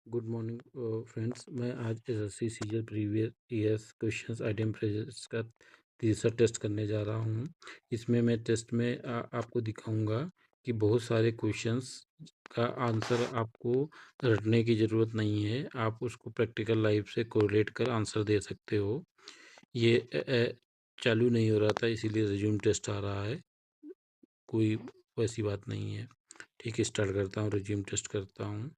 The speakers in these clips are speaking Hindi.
Good morning friends. मैं आज SSC CGL previous years questions identifies का तीसरा टेस्ट करने जा रहा हूँ। इसमें मैं टेस्ट में आपको दिखाऊंगा कि बहुत सारे क्वेश्चंस का आंसर आपको रटने की ज़रूरत नहीं है, आप उसको प्रैक्टिकल लाइफ से कोरिलेट कर आंसर दे सकते हो। ये चालू नहीं हो रहा था, इसीलिए रिज्यूम टेस्ट आ रहा है, कोई वैसी बात नहीं है। ठीक है, स्टार्ट करता हूँ, रिज्यूम टेस्ट करता हूँ।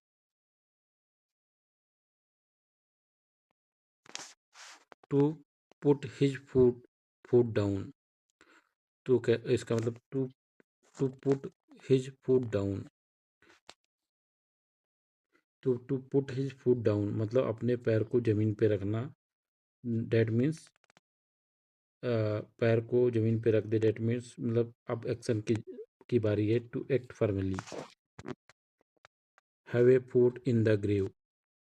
To put his food down, तो क्या इसका मतलब? To to put his food down, तो to put his food down मतलब अपने पैर को जमीन पे रखना। डेट मीन्स पैर को जमीन पे रख दे, डेट मीन्स मतलब अब एक्शन की बारी है। To act formally. Have a foot in the grave,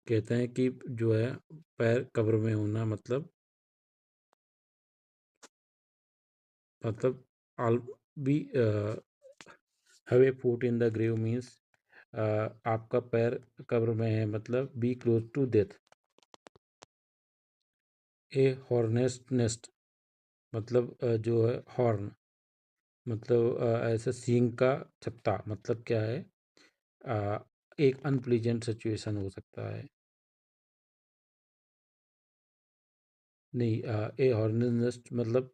कहते हैं कि जो है पैर कब्र में होना, मतलब आल बी। Have a foot in the grave means आपका पैर कब्र में है, मतलब be close to death. A hornet's nest, मतलब जो है हॉर्न, मतलब ऐसे सींग का छत्ता, मतलब क्या है? अ, एक अनप्लीजेंट सिचुएशन हो सकता है। नहीं, ए हॉर्नेस्ट नेस्ट मतलब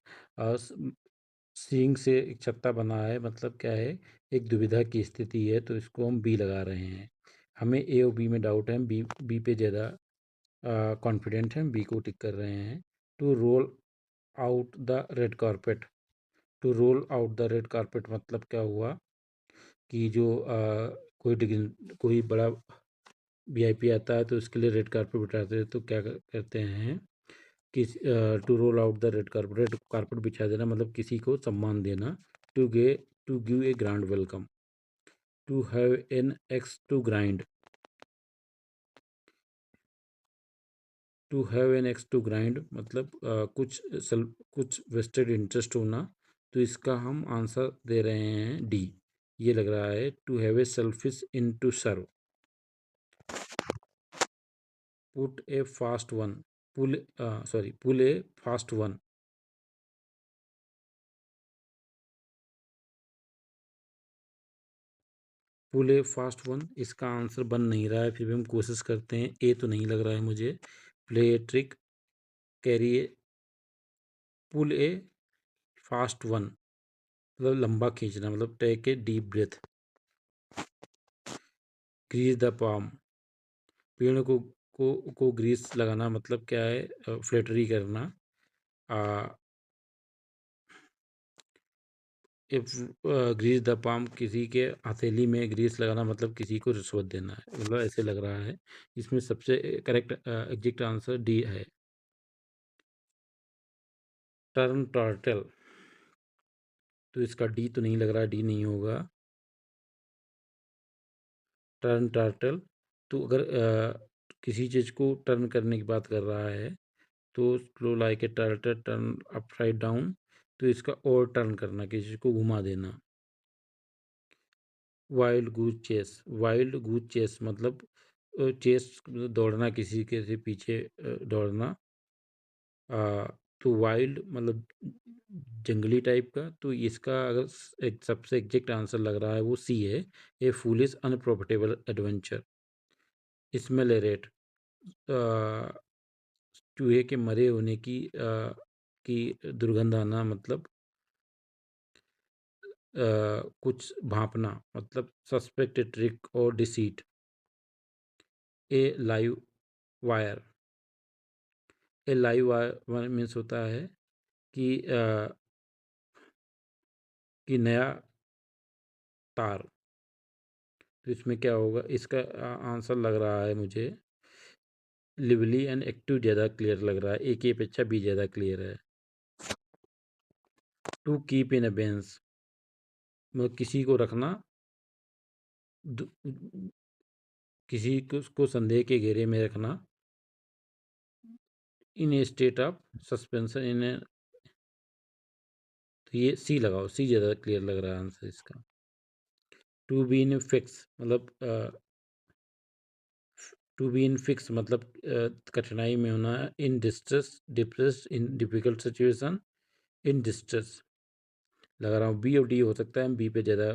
सींग से एक छत्ता बना है, मतलब क्या है? एक दुविधा की स्थिति है, तो इसको हम बी लगा रहे हैं। हमें ए और बी में डाउट है, हम बी पे ज़्यादा कॉन्फिडेंट हैं, बी को टिक कर रहे हैं। To roll out the red carpet, to roll out the red carpet मतलब क्या हुआ कि जो कोई बड़ा वीआईपी आता है तो उसके लिए रेड कारपेट बिठाते हैं, तो क्या करते हैं कि to roll out the red carpet बिछा देना, मतलब किसी को सम्मान देना। To give a grand welcome. To have an axe to grind, to have an axe to grind मतलब कुछ वेस्टेड इंटरेस्ट होना, तो इसका हम आंसर दे रहे हैं डी। ये लग रहा है to have a selfish in to serve. Put a fast one, pull a fast one, pull a fast one, इसका आंसर बन नहीं रहा है, फिर भी हम कोशिश करते हैं। ए तो नहीं लग रहा है मुझे। Play a trick, carry a, pull a fast one मतलब लंबा खींचना, मतलब take a deep breath. Grease the palm, पेड़ को ग्रीस लगाना, मतलब क्या है? फ्लेटरी करना। इफ ग्रीस द पाम, किसी के हथेली में ग्रीस लगाना मतलब किसी को रिश्वत देना है, मतलब ऐसे लग रहा है। इसमें सबसे करेक्ट एग्जैक्ट आंसर डी है। टर्न टर्टल, तो इसका डी तो नहीं लग रहा है, डी नहीं होगा। टर्न टर्टल, तो अगर किसी चीज़ को टर्न करने की बात कर रहा है तो slow like a turtle turn upside down, तो इसका और टर्न करना, किसी को घुमा देना। वाइल्ड गूज चेस, वाइल्ड गूज चेस मतलब चेस दौड़ना, किसी के से पीछे दौड़ना। तो वाइल्ड मतलब जंगली टाइप का, तो इसका अगर एक सबसे एग्जैक्ट आंसर लग रहा है वो सी है, ए foolish unprofitable adventure. Smell a rate, चूहे के मरे होने की दुर्गंध आना, मतलब कुछ भांपना, मतलब सस्पेक्ट ट्रिक और डिसीट। ए लाइव वायर, ए लाइव वायर मीन्स होता है कि नया तार, तो इसमें क्या होगा? इसका आंसर लग रहा है मुझे लिवली एंड एक्टिव ज़्यादा क्लियर लग रहा है, ए की अपेक्षा बी ज़्यादा क्लियर है। टू कीप इन अबेंस मतलब किसी को रखना, किसी को संदेह के घेरे में रखना। इन ए स्टेट ऑफ सस्पेंशन इन ए, तो ये सी लगाओ, सी ज़्यादा क्लियर लग रहा है आंसर इसका। टू बी इन फिक्स मतलब टू बी इन फिक्स मतलब कठिनाई में होना, in distress, depressed, in difficult situation, in distress. लगा रहा हूँ बी और डी हो सकता है, हम बी पे ज़्यादा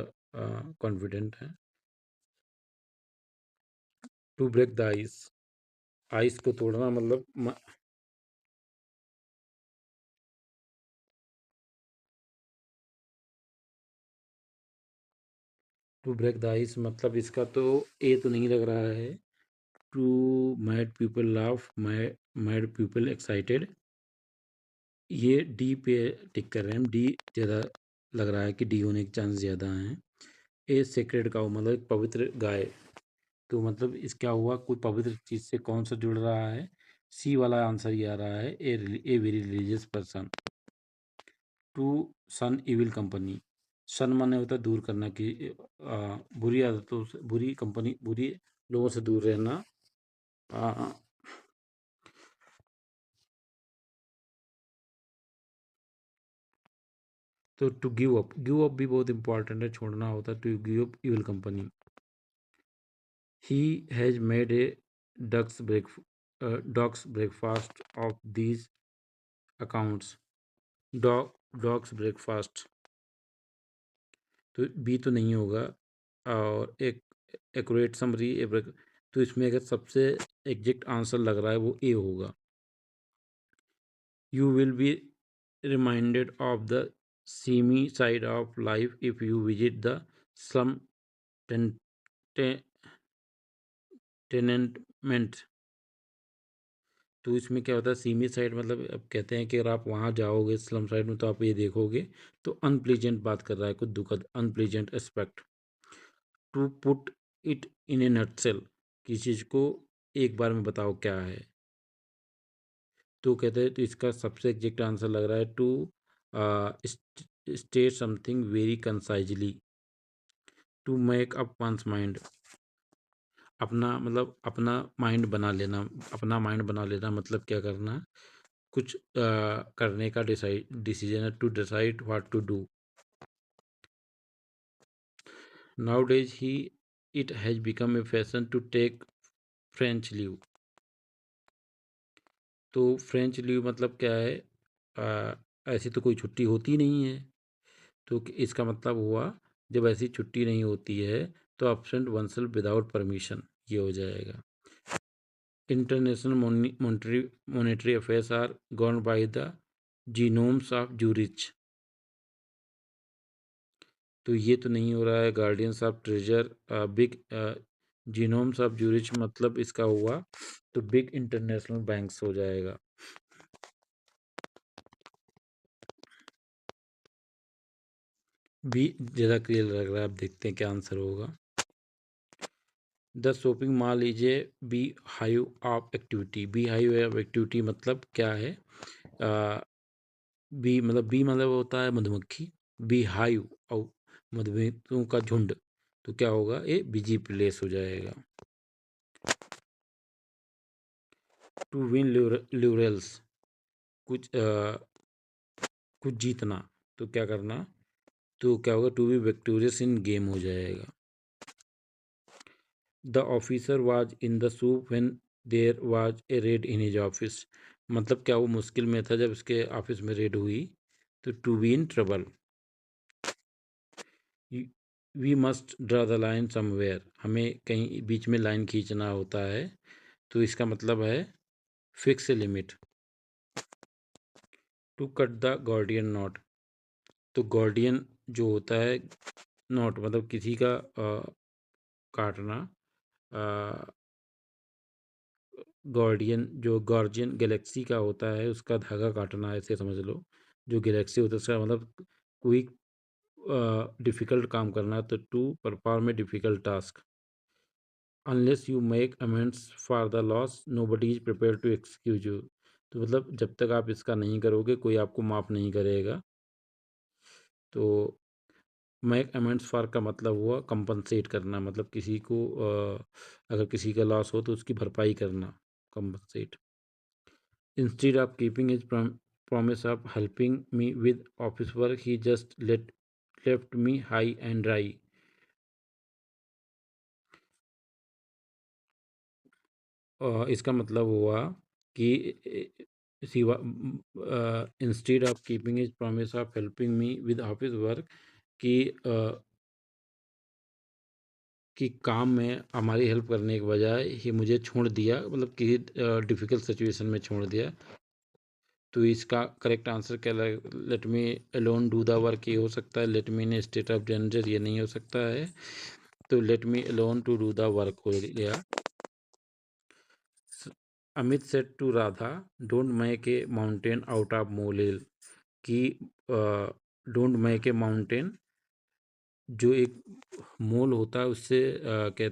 कॉन्फिडेंट हैं। To break the ice, ice को तोड़ना मतलब टू ब्रेक द आइस मतलब इसका तो ए तो नहीं लग रहा है। To mad people laugh, mad people excited, ये डी पे टिक कर रहे हैं हम। डी ज़्यादा लग रहा है कि डी होने के चांस ज़्यादा हैं। ए सेक्रेड काऊ मतलब एक पवित्र गाय, तो मतलब इस क्या हुआ, कोई पवित्र चीज़ से कौन सा जुड़ रहा है। सी वाला आंसर ये आ रहा है, a very religious person. To shun evil company, shun माने होता है दूर करना कि बुरी आदतों से, बुरी कंपनी, बुरी लोगों से दूर रहना। आ, तो टू गिव अप भी बहुत इंपॉर्टेंट है, छोड़ना होता है। To give up evil company. He has made a ducks break dogs breakfast of these accounts, dogs breakfast, तो बी तो नहीं होगा। और एक एक्यूरेट समरी, तो इसमें अगर सबसे एग्जैक्ट आंसर लग रहा है वो ए होगा। You will be reminded of the seamy side of life if you visit the slum tenement, तो इसमें क्या होता है सीमी साइड मतलब अब कहते हैं कि अगर आप वहाँ जाओगे स्लम साइड में तो आप ये देखोगे, तो अनप्लीजेंट बात कर रहा है, कुछ दुखद unpleasant aspect. To put it in a nutshell, किसी चीज़ को एक बार में बताओ क्या है, तो कहते हैं तो इसका सबसे एग्जैक्ट आंसर लग रहा है to state something very concisely, to make up one's mind, अपना मतलब अपना माइंड बना लेना, अपना माइंड बना लेना मतलब क्या करना, कुछ करने का डिसीजन है। To decide what to do. Nowadays he it has become a fashion to take French leave, तो फ्रेंच लीव मतलब क्या है, ऐसी तो कोई छुट्टी होती नहीं है, तो इसका मतलब हुआ जब ऐसी छुट्टी नहीं होती है तो absent oneself विदाउट परमिशन, ये हो जाएगा। International monetary affairs are govern by the gnomes of Zurich, तो ये तो नहीं हो रहा है। Guardians of treasure, big gnomes of Zurich मतलब इसका हुआ तो बिग इंटरनेशनल बैंक्स हो जाएगा। बी ज़्यादा क्लियर लग रहा है, अब देखते हैं क्या आंसर होगा। The shopping mall is A bee hive of activity, bee hive of activity मतलब क्या है, बी मतलब होता है मधुमक्खी, बी हाइव और मधुमक्खियों का झुंड, तो क्या होगा, ये बिजी प्लेस हो जाएगा। टू विन ल्यूरेल्स, कुछ कुछ जीतना, तो क्या करना, तो क्या होगा, to be victorious in game हो जाएगा। The officer was in the soup when there was a raid in his office, मतलब क्या वो मुश्किल में था जब उसके ऑफिस में रेड हुई, तो to be in trouble. We must draw the line somewhere, हमें कहीं बीच में लाइन खींचना होता है, तो इसका मतलब है fix a limit. To cut the Gordian knot, तो गॉर्डियन जो होता है नॉट मतलब किसी का काटना, गॉर्डियन जो गॉर्जियन गैलेक्सी का होता है उसका धागा काटना, ऐसे समझ लो। जो गैलेक्सी होता है उसका मतलब कोई डिफ़िकल्ट काम करना, तो to perform a difficult task. Unless you make amends for the loss nobody is prepare to excuse you, तो मतलब जब तक आप इसका नहीं करोगे कोई आपको माफ़ नहीं करेगा। तो मेक अमेंड्स फॉर का मतलब हुआ कंपनसेट करना, मतलब किसी को अगर किसी का लॉस हो तो उसकी भरपाई करना, compensate. Instead of keeping his promise of helping me with office work, he just left me high and dry, इसका मतलब हुआ कि सिवा instead of keeping his promise of helping me with office work, कि कि काम में हमारी हेल्प करने के बजाय ही मुझे छोड़ दिया, मतलब कि डिफ़िकल्ट सिचुएशन में छोड़ दिया। तो इसका करेक्ट आंसर क्या let me alone do the work ये हो सकता है। Let me in state of danger ये नहीं हो सकता है। तो let me alone to do the work हो गया। Amit said to Radha, don't make a mountain out of molehill, कि डोंट मेक ए माउंटेन, जो एक मोल होता है उससे क्या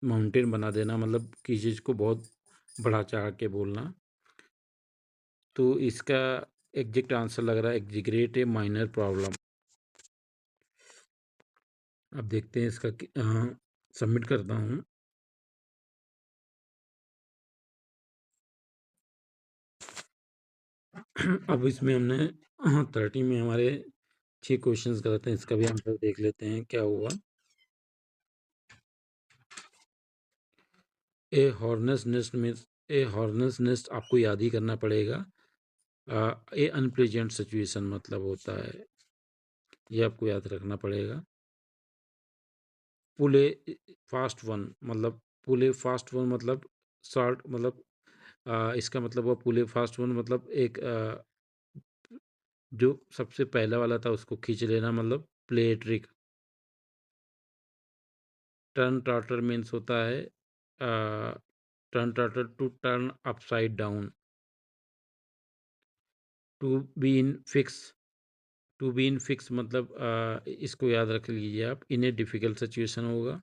माउंटेन बना देना, मतलब किसी चीज़ को बहुत बढ़ा चढ़ा के बोलना। तो इसका एग्जैक्ट आंसर लग रहा है एग्जीगरेट ए माइनर प्रॉब्लम। अब देखते हैं इसका सबमिट करता हूँ। अब इसमें हमने 30 में हमारे 6 क्वेश्चंस गलत हैं। इसका भी आंसर देख लेते हैं क्या हुआ। ए हॉर्नेस नेस्ट मीन्स, ए हॉर्नेस नेस्ट आपको याद ही करना पड़ेगा। ए अनप्लेजेंट सिचुएशन मतलब होता है, ये आपको याद रखना पड़ेगा। पुल ए फास्ट वन, मतलब पुल ए फास्ट वन मतलब शॉर्ट, मतलब इसका मतलब हुआ पुल ए फास्ट वन मतलब एक जो सबसे पहला वाला था उसको खींच लेना, मतलब play trick. Turn tartar means होता है turn tartar to turn upside down. To be in fix, to be in fix मतलब इसको याद रख लीजिए आप, इन ए डिफिकल्ट सिचुएशन होगा।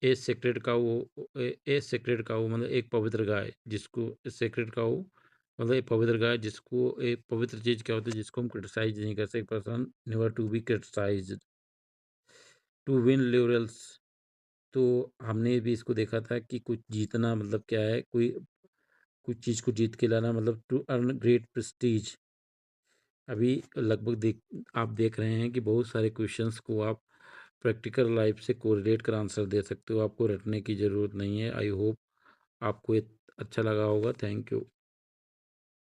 ए सेक्रेड काऊ, ए सेक्रेड काऊ मतलब एक पवित्र गाय, जिसको सेक्रेड काऊ मतलब एक पवित्र गाय, जिसको एक पवित्र चीज क्या होती है जिसको हम क्रिटिसाइज नहीं कर सकते। Person never to be criticised. To win levels, तो हमने भी इसको देखा था कि कुछ जीतना मतलब क्या है, कोई कुछ चीज़ को जीत के लाना, मतलब टू अर्न ग्रेट प्रेस्टीज। अभी लगभग आप देख रहे हैं कि बहुत सारे क्वेश्चंस को आप प्रैक्टिकल लाइफ से कोरिलेट कर आंसर दे सकते हो, आपको रटने की ज़रूरत नहीं है। आई होप आपको ये अच्छा लगा होगा। Thank you.